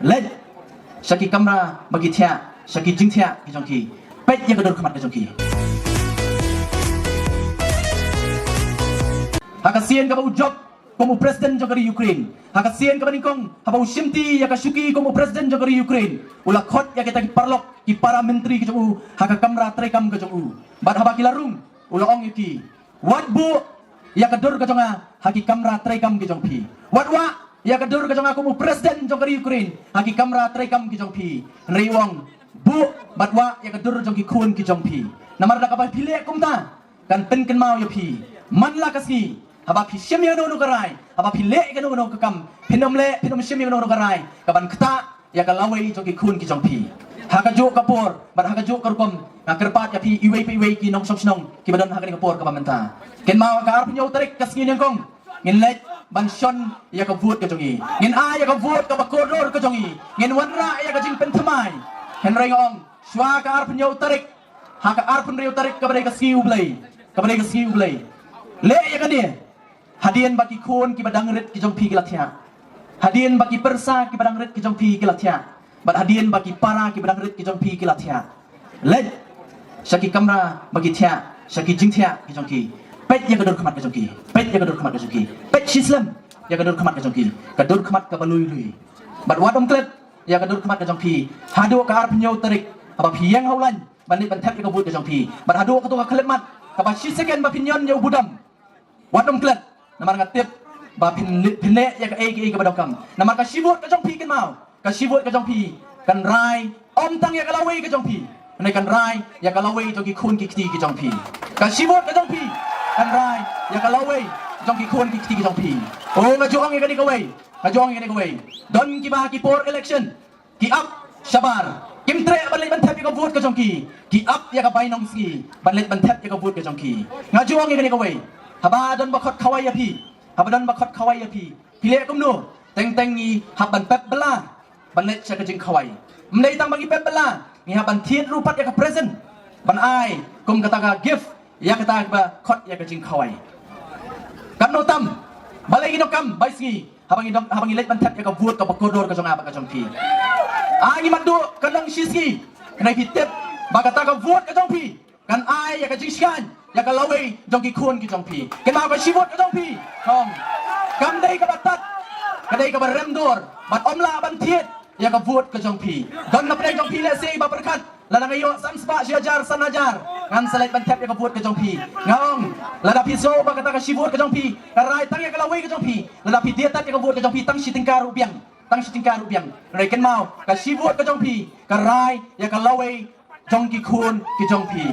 Lên Saki kamera bagi tia Saki jing tia kijongki Pet ya kedor kemat kijongki Hakasian kabau job Komu presiden jogari Ukraine Hakasian kabanikong Habau shimti ya kashuki komu presiden jogari Ukraine Ula khot ya kita kiparlok Ki para menteri kijongu Haka kamera terekam kijongu Bad haba kilarung Ula ong yuki Wat bu ya kedor kijonga Haki kamera terekam kijongpi Wat wa ya kedor kijonga komu presiden jogari Ukraine Haki kamera terekam kijongpi Nreiwong bu bad wa ya kedor jongki kun kijongpi Namar da kabah pilek kumta Kan pen ken mau ya pi Man la kasi Haba pi syem yang no karai haba pi le kan no kekam pinom le pinom syem yang no karai kaban keta ya kalawai jongki kun ki jongpi haka jo kapor bad haka jo karkom na kerpat ya pi iwei ki nong song snong ki badan haka ni kapor ka pamenta ken mau ka arp nyau tarik kas ngin kong ngin le ban shon ya ka vut ka jongi ngin a ya ka vut ka bakoror ka jongi ngin wanra ya ka jing pen thamai hen rai ong shwa ka arp nyau tarik haka arp nyau tarik ka badai ka skiu blai le ya ka ni Hadian bagi kun ki badang rit ki jongpi kilatia. Hadian bagi persa ki badang rit ki jongpi kilatia. Bad hadian bagi para ki badang rit ki jongpi kilatia. Led Saki kamera bagi tia, Saki jing tia ki jongki. Pet ya kedor kemat ki jongki. Pet ya kedor kemat ki jongki. Pet Islam ya kedor kemat ki jongki. Kedor kemat ka balui. Bad wadom klet ya kedor kemat ki jongpi. Hado ka arp nyau tarik. Apa piang haulan bandit bantap ki kabut ki jongpi. Bad hado ka tu ka klemat. Ka ba sisen ba pinyon ya budam. Wadom klet Namar ngatip ba pinle ya ka eki ka badokam namar ka shibut ka jongpi kan mau ka shibut ka jongpi kan rai om tang ya ka lawei ka jongpi nai kan rai ya ka lawei jongki kun ki kti ki jongpi ka shibut ka jongpi kan rai ya ka lawei jongki kun ki kti ki jongpi oh nga joang ya ka ni ka wei nga joang ya ka ni ka wei don ki ba ki por election ki up shabar kim tre banlet ban thap ya ka vote ka jongki ki up ya ka bainong ski banlet ban thap ya ka vote ka jongki nga joang ya ka ni ka wei haba don bakot kawai ya pi haba don bakot kawai ya pi pile kum no teng ni haban pep bela banlet cha ka jing kawai mlei tang bagi pep bela ni haban tiet rupat ya ka present ban ai kum kata ka gift ya kata ba khot ya ka jing kawai kam no tam balai gi no kam bai ski habang let ban tap ya ka vote ka bakodor ka jong apa ka jong pi ai ni mandu kanang shiski nai pi tep ba kata ka vote ka jong pi kan ai ya ka jing skan ya ka lawei jongki kun ki jongpi ken ma ka shibot ka jongpi hong kam dei ka batat ka dei ka baremdor bat omla ban thiet ya ka vot ka jongpi don na pre jongpi le sei ba berkat la na yo sam spa siajar sanajar ngan selait ban thep ya ka vot ka jongpi ngong la da piso ba kata ka shibot ka jongpi ka rai tang ya ka lawei ka jongpi la da pi dia tat ya ka vot ka jongpi tang shitingkar rupiang rai ken mau ka shibot ka jongpi ka rai ya ka lawei jongki kun ki jongpi